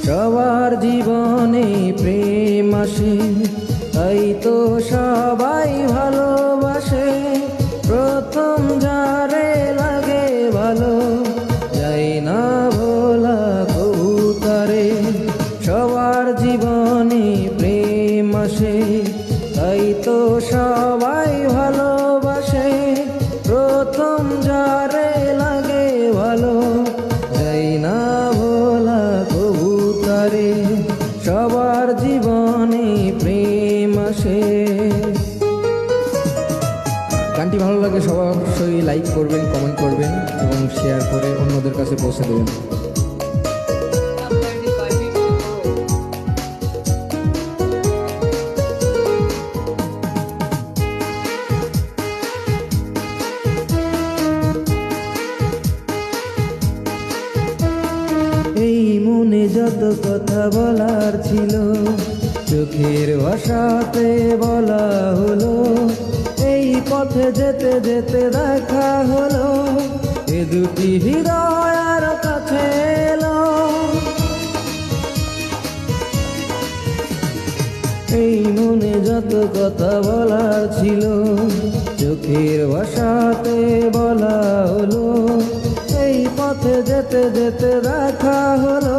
সবার জীবনে প্রেম আসে, তাই তো সবাই ভালোবাসে। প্রথম যারে লাগে ভালো, যায় না ভোলা কবু তারে। সবার জীবনে প্রেম আসে, তাই তো সবাই ভালোবাসে। প্রথম যারে লাগে ভালো, যায় না ভোলা কবু তারে। সবার জীবনে প্রেম আসে। গানটি ভালো লাগে সবাই অবশ্যই লাইক করবেন, কমেন্ট করবেন এবং শেয়ার করে অন্যদের কাছে পৌঁছে দেবেন। এই মনে যত কথা বলার ছিল, চোখের ভাষাতে বলা হলো। এই পথে যেতে যেতে দেখা হলো, এ দুটি হৃদয় আর কাছে এলো। এই মনে যত কথা বলার ছিল, চোখের ভাষাতে বলা হলো। এই পথে যেতে যেতে দেখা হলো,